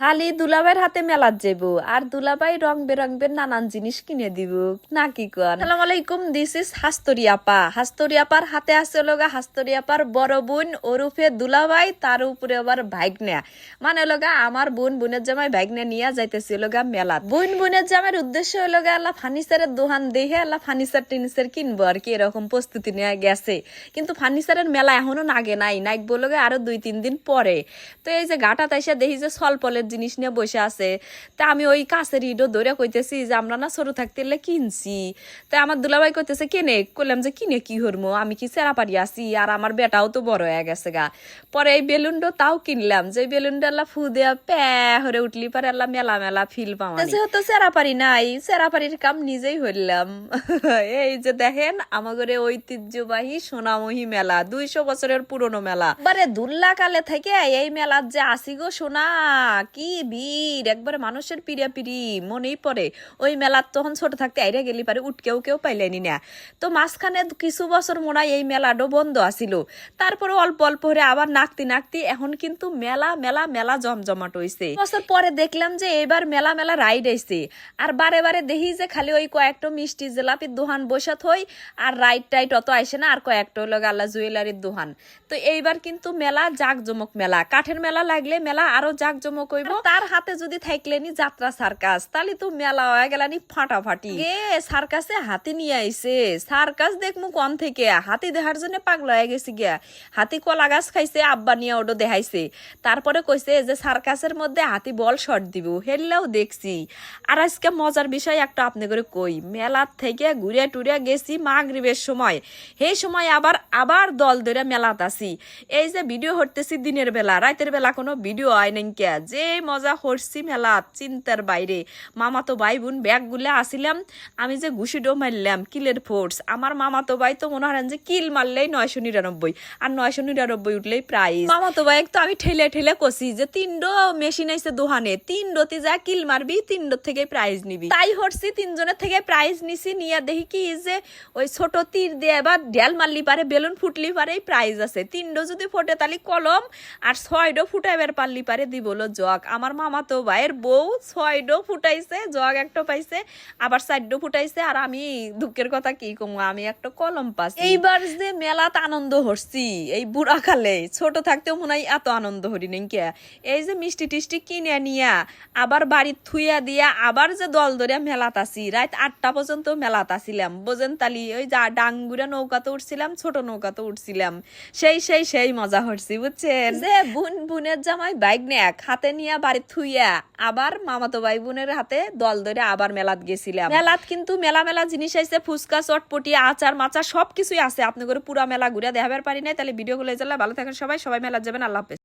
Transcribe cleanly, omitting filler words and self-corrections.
খালি দুলাভাইয়ের হাতে মেলাত যাবো আর দুলাভাই রং বেরঙের নানান জিনিস কিনে দিব নাকি কোন। আসসালামু আলাইকুম, দিস ইজ হাস্তরি আপা। হাস্তরি আপার হাতে আছে লগা হাস্তরি আপার বড় বোন ওরফে দুলাভাই, তার উপরে আবার ভাইগনা, মানে লগা আমার বোনের জামাই ভাইগনা নিয়ে যাইতেছি লগা মেলাত। বোনের জামাইয়ের উদ্দেশ্য হলো গা আল্লাহ ফার্নিচারের দোকান দেখে আল্লাহ ফার্নিচার টিনিচার কিনবো আর কি, এরকম প্রস্তুতি নিয়ে গেছে। কিন্তু ফার্নিচারের মেলা এখনো নাগে নাই বললো আরো 2-3 দিন পরে। তো এই যে ঘাটা তাইসা দেখি যে সলপলের জিনিস নিয়ে বসে আছে। তা আমি ওই কাছের ইডো ধরে কইতেছি যে আমরা না ছোট থাকতে কিনছি। তা আমার দুলাভাই কইতেছে কেনে, কইলাম যে কিনে কি হরমো, আমি কি চেরাপাড়ি আছি আর আমার বেটাও তো বড় হয়ে গেছে গা। পরে এই বেলুনটা তাও কিনলাম, যে বেলুনটা আল্লাহ ফু দেয়া প্যা হরে উঠলি পারে আল্লাহ মেলা মেলা ফিল পাওয়া। যেহেতু চেরাপাড়ি নাই, চেরাপাড়ির কাম নিজেই হইলাম। এই যে দেখেন আমাদের ঐতিহ্যবাহী সোনামহি মেলা, 200 বছরের পুরনো মেলা। বারে দুল্লা কালে থেকে এই মেলার যে আসি গো সোনা, কি ভিড়, একবারে মানুষের পিড়ি মনেই পড়ে। ওই মেলার তখন ছোট থাকতে আইরা গেলি পারে কেউ পাইলেনি না। তো মাঝখানে কিছু বছর মনে হয় এই মেলাটা বন্ধ আছিল, তারপরে অল্প হরে আবার নাকতি এখন কিন্তু মেলা জমজমাট হইছে। বছর পরে দেখলাম যে এবার মেলা রাইড আইছে। আর বারে দেখি যে খালি ওই কয়েকটা মিষ্টি জিলাপির দোকান বসাত হই, আর রাইড টাইট অত আইসে না, আর কয়েকটা হলো গাল্লা জুয়েলারির দোকান। তো এইবার কিন্তু মেলা জাকজমক মেলা, কাঠের মেলা লাগলে মেলা আরো জাকজমক হইব। তার হাতে যদি থাকলেনি যাত্রা সার্কাস, তাহলে তো মেলা হয়ে গেলানি ফাটাফাটি। সার্কাসে হাতি নিয়ে আইছে, সার্কাস দেখমু কোন থেকে, হাতি দেখার জন্য পাগলা হয়ে গেছি গিয়া। হাতি কলা গাছ খাইছে, আব্বা নিয়ে ওটা দেখাইছে। তারপরে কইছে যে সার্কাসের মধ্যে হাতি বল শট দিব, হেললেও দেখছি। আর আজকে মজার বিষয় একটা আপনি করে কই, মেলার থেকে ঘুরে টুরে গেছি মাগরিবের সময়। সেই সময় আবার দল ধরে মেলাত আছি। এই যে ভিডিও হরতেছি দিনের বেলা, রাতের বেলা কোনো ভিডিও হয় নাই কে, যে মজা হরছি মেলাত চিন্তার বাইরে। মামাতো ভাই বোন ব্যাগ গুলা আসিলাম, আমি যে ঘুষিডো মারলাম কিলের ফোর্স। আমার মামাতো ভাই তো মনে হয় যে কিল মারলেই 999, আর 999 উঠলেই প্রাইজ। মামাতো ভাই তো আমি ঠেলে কষি যে 3ডো মেশিন আইছে দোহানে, 3ডোতে যা কিল মারবি 3ডো থেকে প্রাইজ নিবি। তাই হরছি, 3 জনের থেকে প্রাইজ নিছি। নিয়ে দেখি কি যে ওই ছোট তীর দিয়ে এবার ঢেল মারলি পারে, বেলুন ফুটলি পারে প্রাইজ আছে। 3ডো যদি ফোটে তাহলে কলম, আর 6ডো ফুটাইবার পারলি পারে দিবলো জগ। আমার মামা তো ভাইয়ের বউ 6ডো ফুটাইছে, জগ একটা পাইছে, আবার 4ডো ফুটাইছে। আর আমি দুঃখের কথা কি কমু, আমি একটা কলম পাচ্ছি। এইবার যে মেলাত আনন্দ হরছি এই বুড়া কালে, ছোট থাকতেও মনে হয় এত আনন্দ হরি নাই কে। এই যে মিষ্টি টিষ্টি কিনে নিয়া আবার বাড়ি থুইয়া দিয়া আবার যে দল ধরিয়া মেলাত আসি, রাত 8টা পর্যন্ত মেলাত আসিলাম। বোঝেন তালি ওই যা ডাঙ্গুরা নৌকাতে উঠছিলাম, ছোট নৌকাতে উঠছিলাম, সেই মজা হরছি বুঝছেন। যে বোনের জামাই বাইক নিয়ে হাতে নিয়ে বাড়ি থুইয়া আবার মামাতো ভাই বোনের হাতে দল ধরে আবার মেলাত গেছিলাম। মেলাত কিন্তু মেলা জিনিস আছে, ফুচকা চটপটি আচার মাচা সবকিছুই আছে। আপনি করে পুরা মেলা ঘুরে দেখাবার পারি নাই, তাহলে ভিডিও গুলো ভালো থাকেন সবাই মেলাত যাবেন। আল্লাহ হাফেজ।